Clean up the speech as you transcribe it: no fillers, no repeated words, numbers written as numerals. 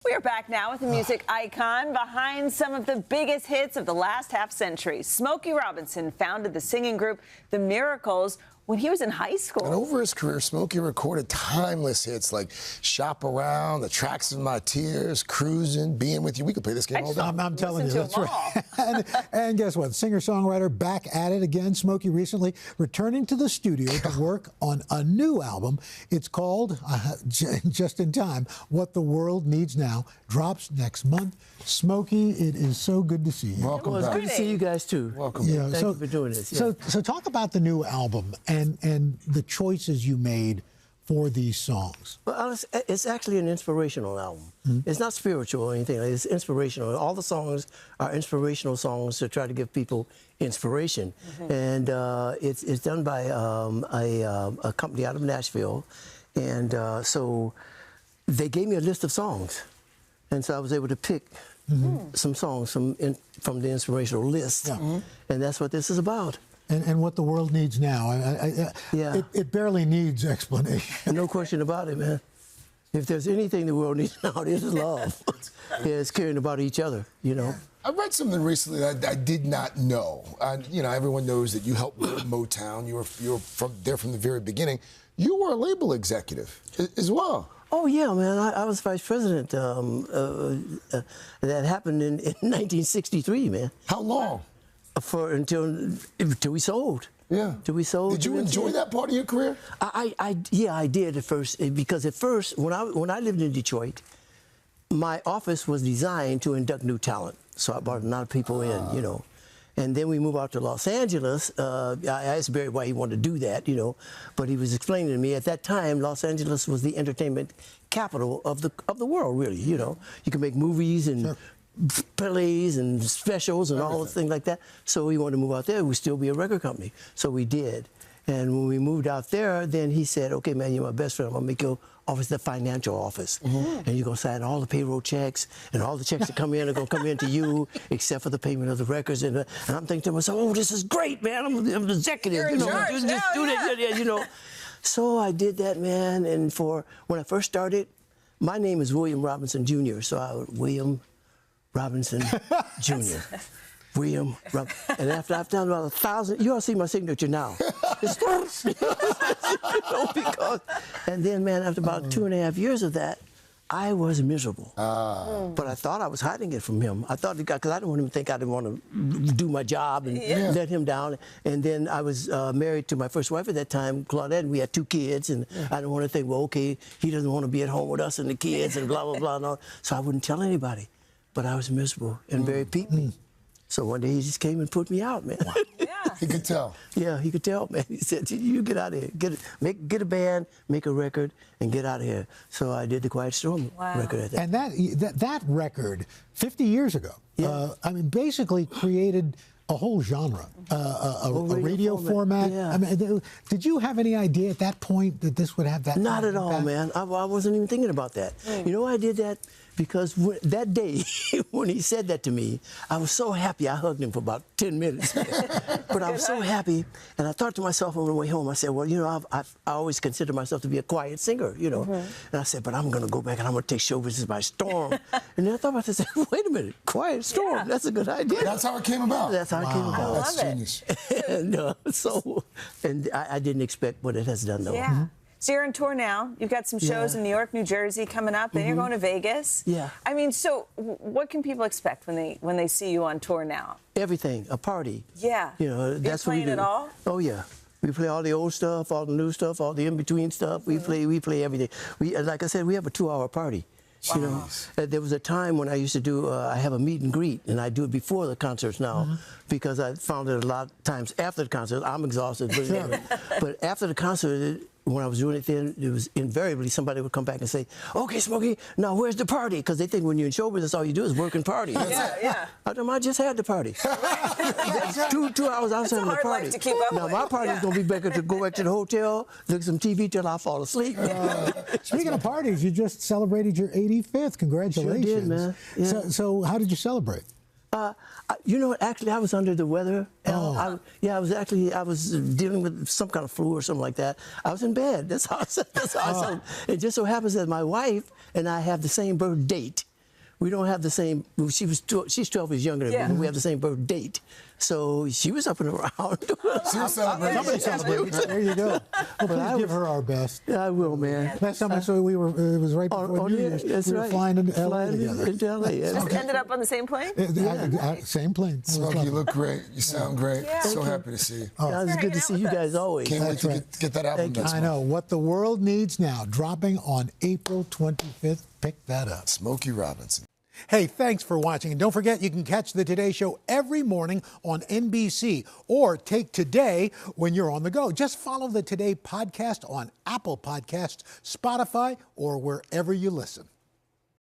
We are back now with a music icon behind some of the biggest hits of the last half-century. Smokey Robinson founded the singing group The Miracles when he was in high school. And over his career, Smokey recorded timeless hits like Shop Around, The Tracks of My Tears, Cruising, Being With You. We could play this game all day. I'm telling you, that's right. and guess what? Singer-songwriter back at it again. Smokey recently returning to the studio to work on a new album. It's called, just in time, What the World Needs Now. Drops next month. Smokey, it is so good to see you. Welcome Well, it's back. good to see you guys, too. Welcome. Thank you for doing this. Yeah. So talk about the new album and the choices you made for these songs. Well, it's actually an inspirational album. It's not spiritual or anything. It's inspirational. All the songs are inspirational songs to try to give people inspiration. And it's done by a company out of Nashville. And so they gave me a list of songs. And so I was able to pick some songs from the inspirational list. And that's what this is about. And what the world needs now. It barely needs explanation. No question about it, man. If there's anything the world needs now, it is love. It's caring about each other, you know. I read something recently that I did not know. You know, everyone knows that you helped build Motown. You were there from the very beginning. You were a label executive as well. Oh, yeah, man. I was vice president. That happened in 1963, man. How long? Until we sold. Yeah. Till we sold. Did you enjoy that part of your career? Yeah, I did at first. Because at first, when I lived in Detroit, my office was designed to induct new talent. So I brought a lot of people in, you know. And then we moved out to Los Angeles. I asked Barry why he wanted to do that, you know. But he was explaining to me at that time, Los Angeles was the entertainment capital of the world, really. You know, you can make movies and plays and specials and all the things like that. So we wanted to move out there. We'd still be a record company. So we did. And when we moved out there, then he said, okay, man, you're my best friend. I'm going to make your office the financial office. And you're going to sign all the payroll checks, and all the checks that come in are going to come in to you, except for the payment of the records. And I'm thinking to myself, oh, this is great, man. I'm the executive. You're in charge just now, do that, you know. So I did that, man. And when I first started, my name is William Robinson Jr., so William Robinson Jr. William Robinson. And after I've done about 1,000, you all see my signature now. It's, you know, and then, man, after about 2.5 years of that, I was miserable. But I thought I was hiding it from him. I thought, because I didn't want him to think I didn't want to do my job and let him down. And then I was married to my first wife at that time, Claudette, and we had 2 kids. And I didn't want to think, well, okay, he doesn't want to be at home with us and the kids and blah, blah, blah. And all. So I wouldn't tell anybody. But I was miserable and very peeping. So one day he just came and put me out, man. Wow. He could tell. Yeah, he could tell, man. He said, you get out of here. Get a band, make a record, and get out of here. So I did the Quiet Storm record at that. And that record, 50 years ago, I mean, basically created a whole genre, a radio format. Yeah. I mean, did you have any idea at that point that this would have that? Not at all, man. I wasn't even thinking about that. You know why I did that? Because that day, when he said that to me, I was so happy. I hugged him for about 10 minutes. But I was so happy, and I thought to myself on the way home, I said, well, you know, I always consider myself to be a quiet singer, you know. And I said, but I'm going to go back and I'm going to take show business by storm. And then I thought about this, wait a minute, Quiet Storm, that's a good idea. That's how it came about. That's how it came about. That's genius. And I didn't expect what it has done, though. Yeah. So you're on tour now. You've got some shows in New York, New Jersey coming up. Then you're going to Vegas. Yeah. I mean, so what can people expect when they see you on tour now? Everything, a party. Yeah. You know, that's what we do. Playing it all? Oh yeah. We play all the old stuff, all the new stuff, all the in-between stuff. We play everything. Like I said, we have a 2-hour party. Wow. You know, there was a time when I used to do, I have a meet and greet, and I do it before the concerts now, because I found that a lot of times after the concert, I'm exhausted. But after the concert, when I was doing it then, it was invariably somebody would come back and say, okay, Smokey, now where's the party? Because they think when you're in show business, all you do is work and party. Yeah. I told them I just had the party. two hours I was having the party. Life to keep up now with. my party is going to be better to go back to the hotel, look at some TV till I fall asleep. Speaking of parties, you just celebrated your 85th. Congratulations. Sure did, man. Yeah. So how did you celebrate? You know what? Actually, I was under the weather. I was dealing with some kind of flu or something like that. I was in bed. That's how I felt. It just so happens that my wife and I have the same birth date. we don't have the same. She's 12 years younger than me, but we have the same birth date. So she was up and around. She was celebrating. Somebody celebrated. There you go. Well, please give her our best. I will, man. Last time I saw you, it was right before New Year's. That's we were right. flying into LA Flying together. into LA, yeah. Ended up on the same plane? Same plane. Smokey, you look great. You sound great. So happy to see you. It's good to see you guys always. Can't wait to right. get that album done. I know. What the World Needs Now, dropping on April 25th. Pick that up. Smokey Robinson. Hey, thanks for watching. And don't forget, you can catch the Today Show every morning on NBC or take Today when you're on the go. Just follow the Today podcast on Apple Podcasts, Spotify, or wherever you listen.